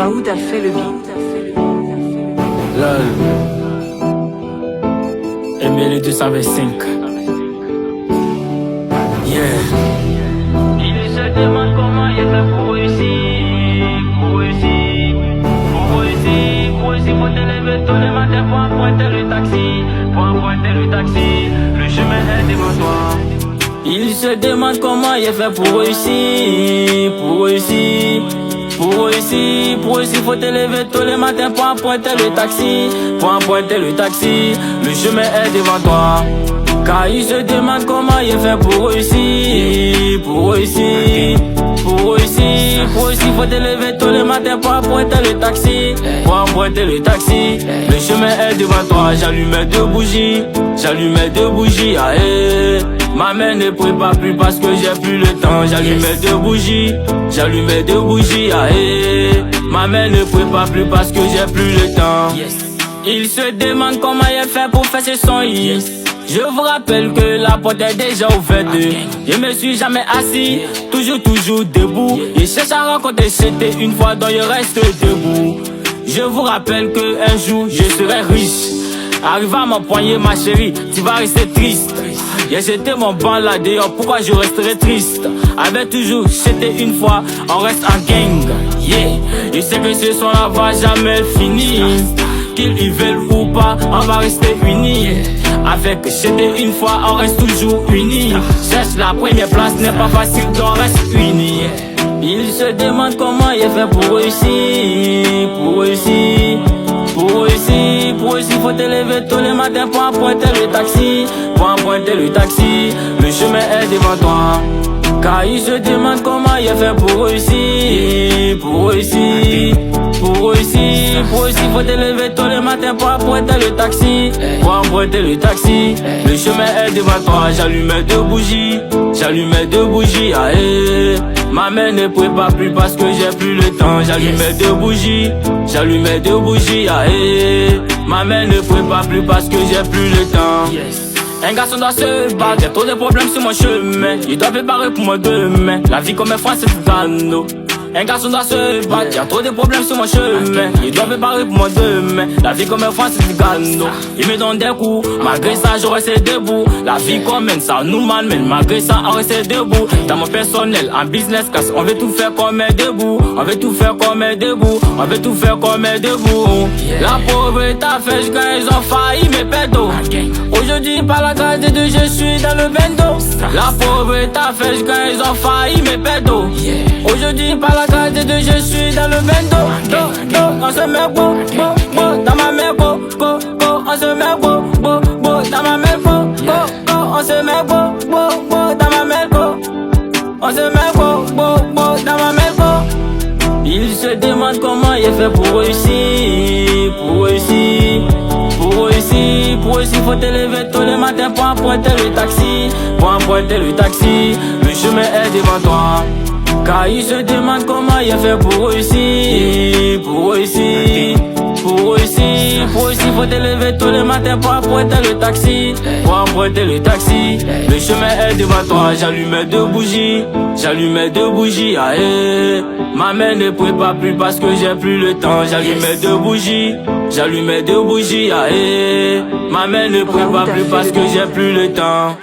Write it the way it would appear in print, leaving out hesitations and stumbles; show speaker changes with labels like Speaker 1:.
Speaker 1: Daoud a fait le beat.
Speaker 2: LOL Emile 225. Yeah.
Speaker 3: Il se demande comment il fait pour réussir, pour réussir, pour réussir, pour réussir. Faut te lever tôt le matin pour emprunter le taxi, pour emprunter le taxi. Le chemin est devant toi.
Speaker 2: Il se demande comment il fait pour réussir, pour réussir, pour réussir, pour réussir. Faut te lever tôt le matin pour emprunter le taxi, pour emprunter le taxi. Le chemin est devant toi. Car il se demande comment il fait pour réussir, pour réussir, pour réussir, pour réussir. Faut te lever tôt le matin pour emprunter le taxi, pour emprunter le taxi. Le chemin est devant toi. J'allume deux bougies, j'allume deux bougies. Ah, eh. Ma main ne prépare plus parce que j'ai plus le temps. J'allume deux bougies, j'allume deux bougies. Ah, eh. Ma main ne prépare plus parce que j'ai plus le temps. Il se demande comment il fait pour faire ses sons. Je vous rappelle que la porte est déjà ouverte. Je me suis jamais assis, toujours debout. Je cherche à rencontrer, c'était une fois dont je reste debout. Je vous rappelle que un jour je serai riche. Arrive à m'empoigner ma chérie, tu vas rester triste. J'ai jeté mon banc là dehors, pourquoi je resterai triste? Avec toujours, c'était une fois, on reste en gang. Yeah, je sais que ce son là va jamais finir. Qu'ils y veulent ou pas, on va rester unis. Avec c'était une fois, on reste toujours unis. Cherche la première place, n'est pas facile, on reste unis. Il se demande comment il fait pour réussir, pour réussir, pour réussir, pour réussir. Faut te lever tôt le matin pour emprunter le taxi, pour emprunter le taxi. Le chemin est devant toi. Car il se demande comment il fait pour réussir, pour réussir, pour réussir, pour réussir. Faut te lever tôt le matin pour emprunter le taxi, pour emprunter le taxi. Le chemin est devant toi. J'allume deux bougies, j'allume deux bougies. Ah, eh. Ma main ne prépare plus parce que j'ai plus le temps. J'allume deux bougies, j'allume deux bougies. Ah, eh. Ma main ne prépare plus parce que j'ai plus le temps. Un garçon doit se battre, y'a trop de problèmes sur mon chemin. Il doit préparer pour moi demain. La vie comme un franc c'est tout. Un garçon doit se battre, y'a trop de problèmes sur mon chemin. Il doit préparer pour moi demain. La vie comme un franc c'est du gano. Il me donne des coups, malgré ça je reste debout. La vie comme ça nous malmène, malgré ça on reste debout. Dans mon personnel, en business class, on veut tout faire comme un debout. On veut tout faire comme un debout. On veut tout faire comme un debout. La pauvreté a fait quand ils ont failli me pédo. Aujourd'hui par la grâce de Dieu je suis dans le bendo. La pauvreté a fait quand ils ont failli me pédo. Aujourd'hui par la grâce de Dieu je suis dans le bendo. On se met beau, dans ma main beau, on se met beau, dans ma main beau, on se met beau, dans ma main beau, on se met beau, dans ma main beau. Il se demande comment il fait pour réussir, pour réussir, pour réussir, pour réussir. Faut te lever tôt le matin pour emprunter le taxi, pour emprunter le taxi. Le chemin est devant toi. Car il se demande comment il fait pour réussir, pour réussir, pour réussir, pour réussir. Faut te lever tôt le matin pour emprunter le taxi, pour emprunter le taxi. Le chemin est devant toi. J'allume deux bougies, j'allume deux bougies. Ah, eh. Ma main ne prépare plus parce que j'ai plus le temps. J'allume deux bougies, j'allume deux bougies. Ah, eh. Ma main ne prépare plus parce que j'ai plus le temps.